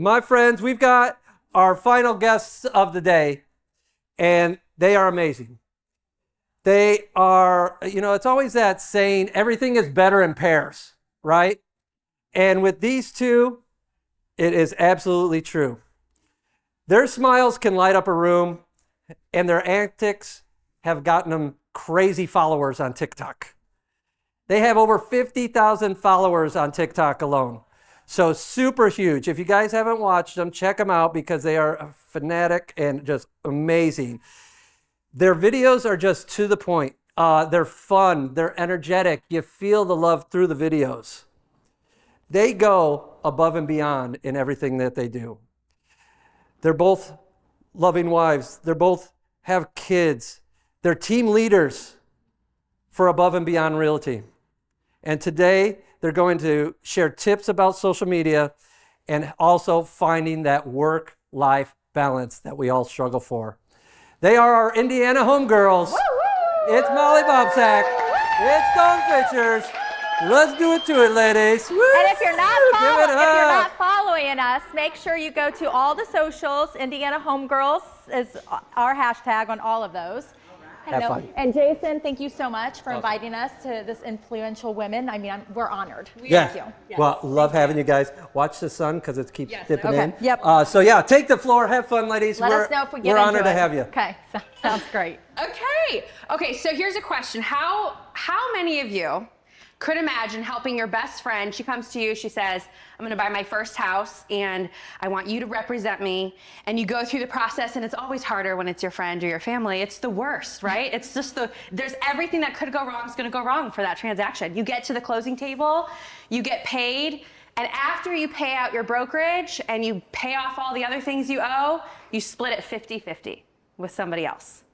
My friends, we've got our final guests of the day, and they are amazing. They are, it's always that saying, everything is better in pairs, right? And with these two, it is absolutely true. Their smiles can light up a room, and their antics have gotten them crazy followers on TikTok. They have over 50,000 followers on TikTok alone. So super huge. If you guys haven't watched them, check them out because they are fanatic and just amazing. Their videos are just to the point. They're fun. They're energetic. You feel the love through the videos. They go above and beyond in everything that they do. They're both loving wives. They both have kids. They're team leaders for Above and Beyond Realty. And today, they're going to share tips about social media and also finding that work-life balance that we all struggle for. They are our Indiana homegirls. It's Molly Bobsack. It's Dawn Fitchers. Let's do it to it, ladies. Woo! And if you're not following us, make sure you go to all the socials. Indiana Homegirls is our hashtag on all of those. Have fun. And Jason, thank you so much for inviting us to this influential women. I mean, we're honored. Thank you. Yes. Well, love having you guys. Watch the sun because it keeps dipping in. Yep. So yeah, take the floor. Have fun, ladies. Let us know if we get We're honored into to it. have you. Okay, sounds great. Okay, so here's a question. How many of you could imagine helping your best friend? She comes to you, she says, I'm gonna buy my first house and I want you to represent me. And you go through the process, and it's always harder when it's your friend or your family. It's the worst, right? It's just there's everything that could go wrong is gonna go wrong for that transaction. You get to the closing table, you get paid, and after you pay out your brokerage and you pay off all the other things you owe, you split it 50-50 with somebody else.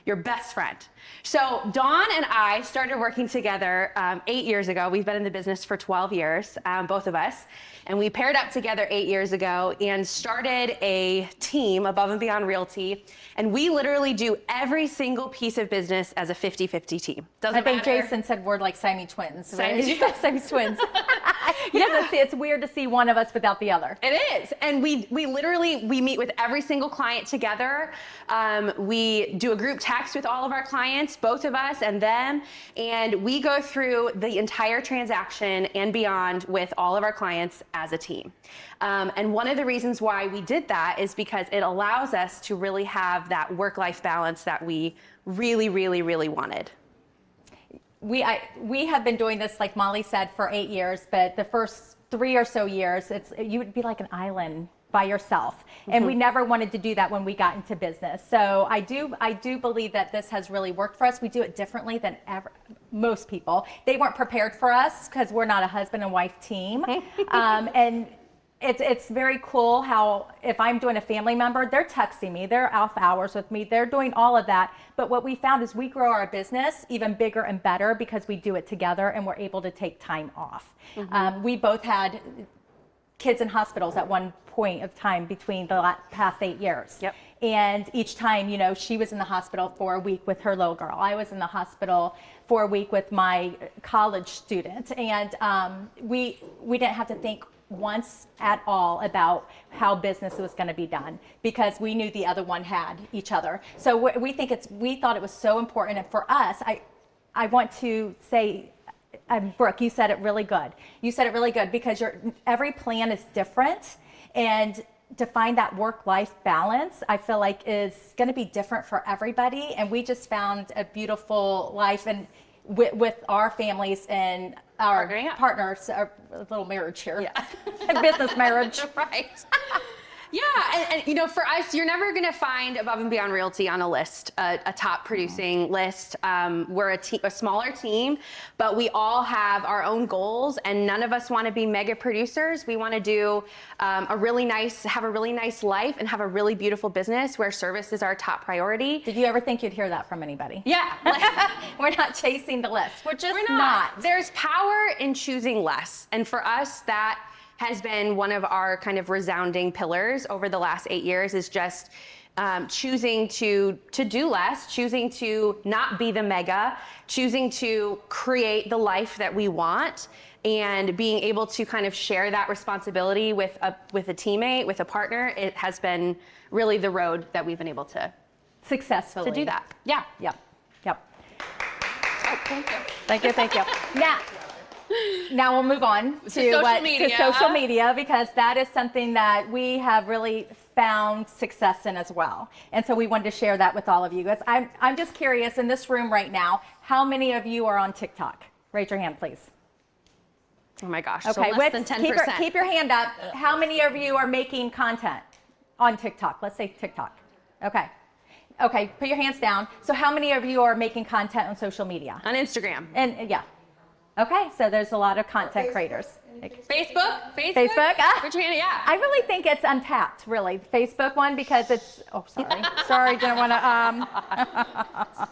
Your best friend. So Dawn and I started working together 8 years ago. We've been in the business for 12 years, both of us. And we paired up together 8 years ago and started a team, Above and Beyond Realty. And we literally do every single piece of business as a 50-50 team. I think Jason said word like Siamese twins. Right? Siamese twins. It's weird to see one of us without the other. It is. And we literally meet with every single client together. We do a group text with all of our clients, both of us and them. And we go through the entire transaction and beyond with all of our clients as a team. And one of the reasons why we did that is because it allows us to really have that work-life balance that we really, really, really wanted. We have been doing this, like Molly said, for 8 years, but the first 3 or so years, you would be like an island by yourself. And we never wanted to do that when we got into business. So I do believe that this has really worked for us. We do it differently than most people. They weren't prepared for us because we're not a husband and wife team. And it's very cool how if I'm doing a family member, they're texting me, they're off hours with me, they're doing all of that. But what we found is we grow our business even bigger and better because we do it together and we're able to take time off. We both had kids in hospitals at one point of time between the past 8 years. Yep. And each time, she was in the hospital for a week with her little girl. I was in the hospital for a week with my college student. And we didn't have to think once at all about how business was going to be done because we knew the other one had each other. So we thought it was so important. And for us, I want to say, Brooke, you said it really good. You said it really good because every plan is different, and to find that work-life balance, I feel like is going to be different for everybody. And we just found a beautiful life and with our families and our partners, our little marriage here, business marriage, right? Yeah, and for us, you're never gonna find Above and Beyond Realty on a list, a top producing list. We're a smaller team, but we all have our own goals, and none of us want to be mega producers. We want to do have a really nice life and have a really beautiful business where service is our top priority. Did you ever think you'd hear that from anybody? Yeah. We're not chasing the list. We're not. There's power in choosing less, and for us, that has been one of our kind of resounding pillars over the last 8 years is just choosing to do less, choosing to not be the mega, choosing to create the life that we want, and being able to kind of share that responsibility with a teammate, with a partner, it has been really the road that we've been able to successfully do that. Yeah. Yep. Yep. Oh, thank you. Thank you. Thank you. Now we'll move on to social media, because that is something that we have really found success in as well. And so we wanted to share that with all of you guys. I'm just curious, in this room right now, how many of you are on TikTok? Raise your hand, please. Oh my gosh. Okay, so less than 10%. Keep your hand up. How many of you are making content on TikTok? Let's say TikTok. Okay. Okay, put your hands down. So how many of you are making content on social media? On Instagram. And yeah. Okay, so there's a lot of content creators. Facebook? Ah, Yeah. I really think it's untapped, really, the Facebook one, because it's, oh, sorry, didn't want to,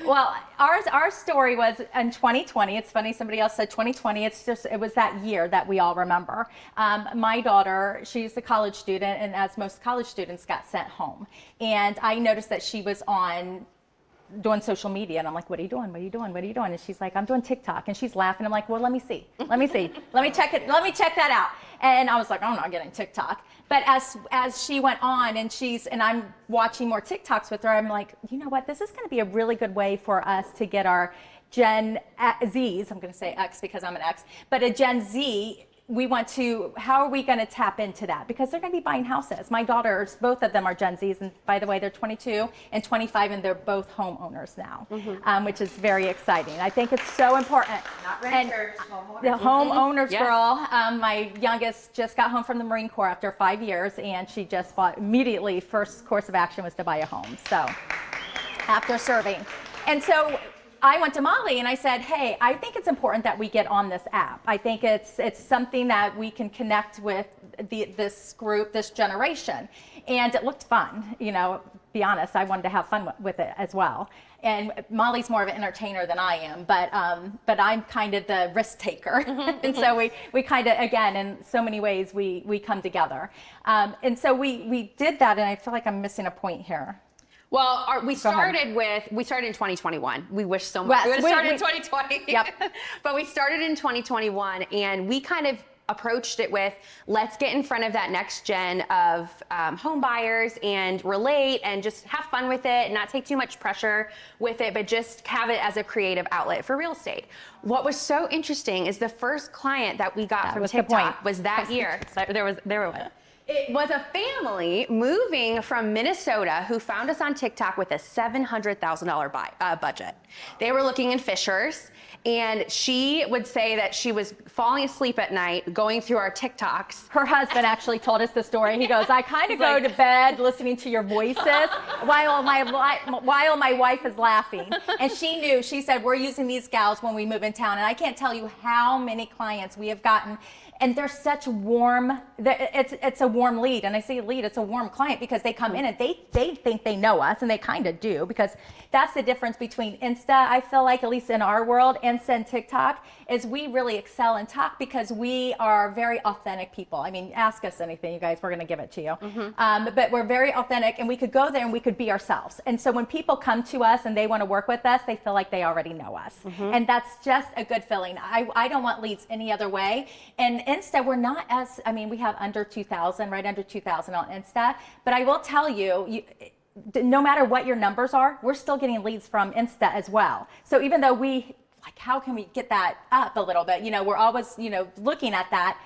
well, our story was in 2020. It's funny, somebody else said 2020. It was that year that we all remember. My daughter, she's a college student, and as most college students, got sent home. And I noticed that she was doing social media, and I'm like, what are you doing? What are you doing? What are you doing? And she's like, I'm doing TikTok. And she's laughing. I'm like, well, let me see. Let me check it. Let me check that out. And I was like, I'm not getting TikTok. But as she went on, and I'm watching more TikToks with her, I'm like, you know what? This is going to be a really good way for us to get our Gen Zs. I'm going to say X because I'm an X, but a Gen Z. How are we going to tap into that? Because they're going to be buying houses. My daughters, both of them are Gen Zs. And by the way, they're 22 and 25, and they're both homeowners now, which is very exciting. I think it's so important. Not renters, homeowners. The homeowners Yes. girl, my youngest just got home from the Marine Corps after 5 years, and she just bought immediately, first course of action was to buy a home. So after serving. And so I went to Molly and I said, hey, I think it's important that we get on this app. I think it's something that we can connect with this group, this generation. And it looked fun. You know, be honest, I wanted to have fun with it as well. And Molly's more of an entertainer than I am, but I'm kind of the risk taker. And so we kind of, again, in so many ways, we come together. And so we did that, and I feel like I'm missing a point here. Well, we started in 2021. We wish so much. We would have started in 2020. Yep. But we started in 2021, and we kind of approached it with, let's get in front of that next gen of home buyers and relate and just have fun with it and not take too much pressure with it, but just have it as a creative outlet for real estate. What was so interesting is the first client that we got from TikTok was that year. So there was. It was a family moving from Minnesota who found us on TikTok with a $700,000 budget. They were looking in Fishers, and she would say that she was falling asleep at night going through our TikToks. Her husband actually told us the story. He goes, I kind of go to bed listening to your voices while my wife is laughing. And she knew, she said, we're using these gals when we move in town. And I can't tell you how many clients we have gotten. And they're such warm, it's a warm lead. And I say lead, it's a warm client, because they come in and they think they know us, and they kind of do, because that's the difference between Insta, I feel like, at least in our world, Insta and TikTok, is we really excel in talk because we are very authentic people. I mean, ask us anything, you guys, we're gonna give it to you. But we're very authentic, and we could go there and we could be ourselves. And so when people come to us and they wanna work with us, they feel like they already know us. And that's just a good feeling. I don't want leads any other way. And Insta, we're not as, I mean, we have under 2,000, right under 2,000 on Insta, but I will tell you, no matter what your numbers are, we're still getting leads from Insta as well. So even though how can we get that up a little bit? You know, we're always, looking at that.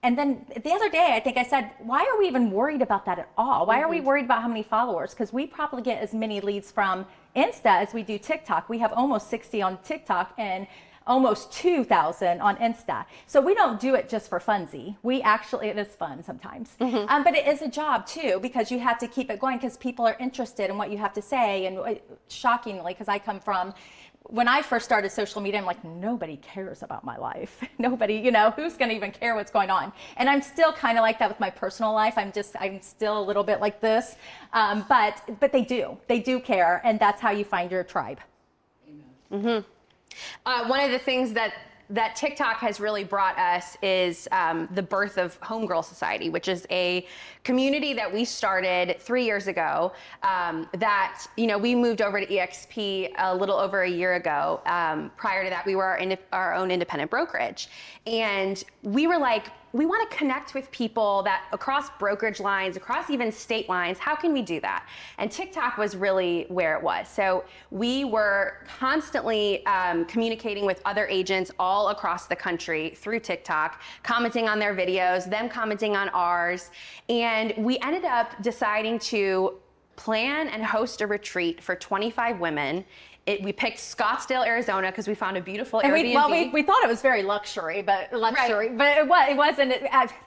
And then the other day, I think I said, why are we even worried about that at all? Why are we worried about how many followers? Because we probably get as many leads from Insta as we do TikTok. We have almost 60 on TikTok and almost 2,000 on Insta. So we don't do it just for funsies. It is fun sometimes. But it is a job too, because you have to keep it going because people are interested in what you have to say. And shockingly, because I come from, when I first started social media, I'm like, nobody cares about my life. Nobody, who's gonna even care what's going on? And I'm still kind of like that with my personal life. I'm still a little bit like this. But they do care. And that's how you find your tribe. One of the things that that TikTok has really brought us is the birth of Homegirl Society, which is a community that we started 3 years ago. That, you know, we moved over to EXP a little over a year ago. Prior to that, we were our own independent brokerage. And we were like, we want to connect with people that across brokerage lines, across even state lines. How can we do that? And TikTok was really where it was. So we were constantly communicating with other agents all across the country through TikTok, commenting on their videos, them commenting on ours. And we ended up deciding to plan and host a retreat for 25 women. We picked Scottsdale, Arizona, because we found a beautiful Airbnb. We thought it was very luxury, but it wasn't.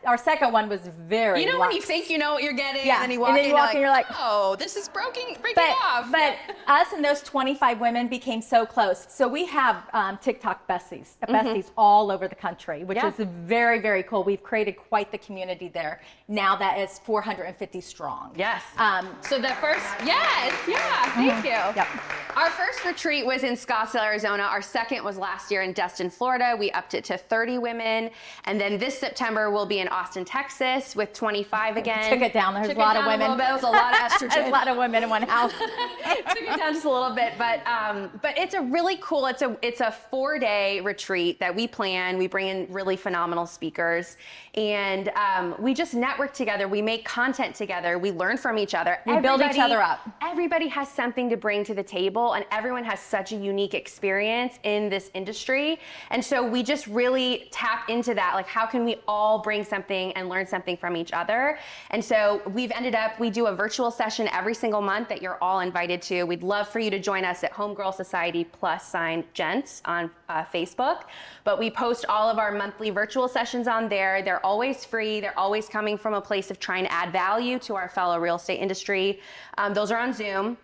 Our second one was very. You know luxe. when you think you know what you're getting, yeah. and then you walk in, and you're like, oh, this is breaking off. But us and those 25 women became so close. So we have TikTok besties all over the country, which is very, very cool. We've created quite the community there. Now that is 450 strong. Yes. So the first, thank you. Yep. Our first retreat was in Scottsdale, Arizona. Our second was last year in Destin, Florida. We upped it to 30 women. And then this September we'll be in Austin, Texas with 25 again. Took it down. There's a lot of women. It was a lot of estrogen. A lot of women in one house. Took it down just a little bit, but it's a really cool. It's a 4-day retreat that we plan. We bring in really phenomenal speakers, and we just network together. We make content together. We learn from each other. We build each other up. Everybody has something to bring to the table, and everyone has such a unique experience in this industry. And so we just really tap into that. Like, how can we all bring something and learn something from each other? And so we do a virtual session every single month that you're all invited to. We'd love for you to join us at Homegirl Society +Gents on Facebook. But we post all of our monthly virtual sessions on there. They're always free. They're always coming from a place of trying to add value to our fellow real estate industry. Those are on Zoom.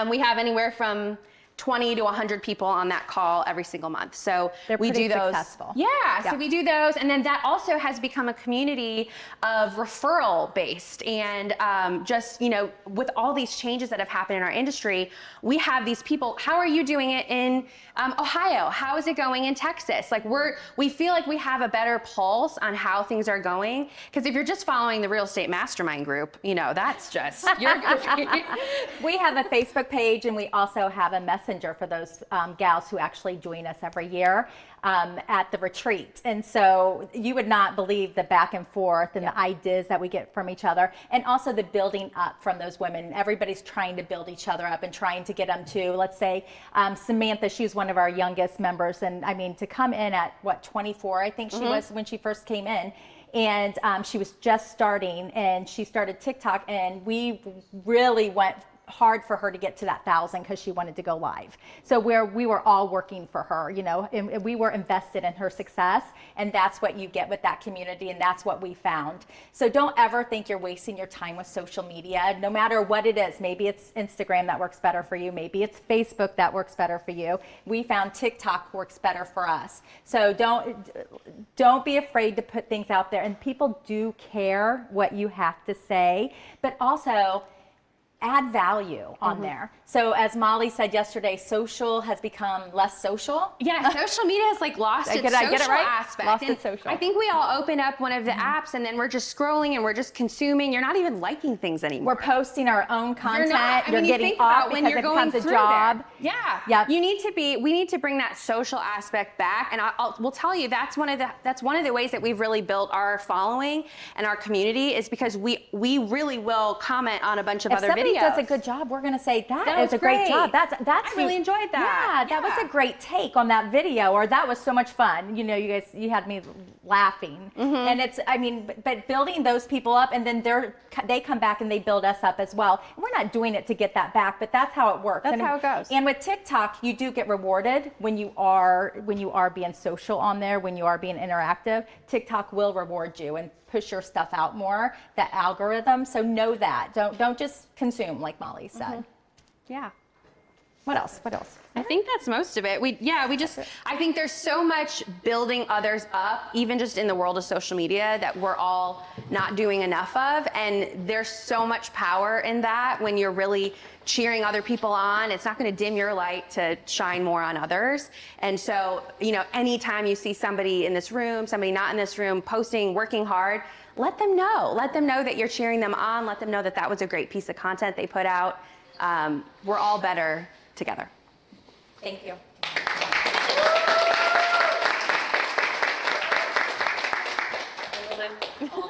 We have anywhere from 20 to 100 people on that call every single month. So we do those. Successful. Yeah, so we do those. And then that also has become a community of referral based. And just, you know, with all these changes that have happened in our industry, we have these people. How are you doing it in Ohio? How is it going in Texas? Like we feel like we have a better pulse on how things are going. Because if you're just following the real estate mastermind group, you know, that's just, you're good. We have a Facebook page, and we also have a messenger for those gals who actually join us every year at the retreat. And so you would not believe the back and forth and the ideas that we get from each other, and also the building up from those women. Everybody's trying to build each other up and trying to get them to, let's say, Samantha, she's one of our youngest members. And I mean, to come in at 24, I think she was when she first came in. And she was just starting, and she started TikTok, and we really went hard for her to get to that 1,000 because she wanted to go live. So we were all working for her, you know, and we were invested in her success, and that's what you get with that community, and that's what we found. So don't ever think you're wasting your time with social media, no matter what it is. Maybe it's Instagram that works better for you. Maybe it's Facebook that works better for you. We found TikTok works better for us. So don't be afraid to put things out there, and people do care what you have to say, but also add value on there. So as Molly said yesterday, social has become less social. Yeah, social media has like lost its social aspect. Lost its social. I think we all open up one of the apps, and then we're just scrolling and we're just consuming. You're not even liking things anymore. We're posting our own content. You're you getting think off about when because you're it going becomes a through job. There. Yeah. Yep. We need to bring that social aspect back, and we'll tell you that's one of the ways that we've really built our following and our community, is because we really will comment on a bunch of other videos. If somebody does a good job, we're going to say that is a great job. I really enjoyed that. Yeah, that was a great take on that video, or that was so much fun. You know, you had me laughing. And it's, I mean, but building those people up, and then they come back and they build us up as well. And we're not doing it to get that back, but that's how it works. That's how it goes. And with TikTok, you do get rewarded when you are being social on there, when you are being interactive. TikTok will reward you and push your stuff out more, that algorithm. So know that. Don't just consume, like Molly said. Yeah. What else? What else? I think that's most of it. I think there's so much building others up, even just in the world of social media, that we're all not doing enough of. And there's so much power in that when you're really cheering other people on. It's not going to dim your light to shine more on others. And so, anytime you see somebody in this room, somebody not in this room, posting, working hard, let them know. Let them know that you're cheering them on. Let them know that that was a great piece of content they put out. We're all better together. Thank you. Well done.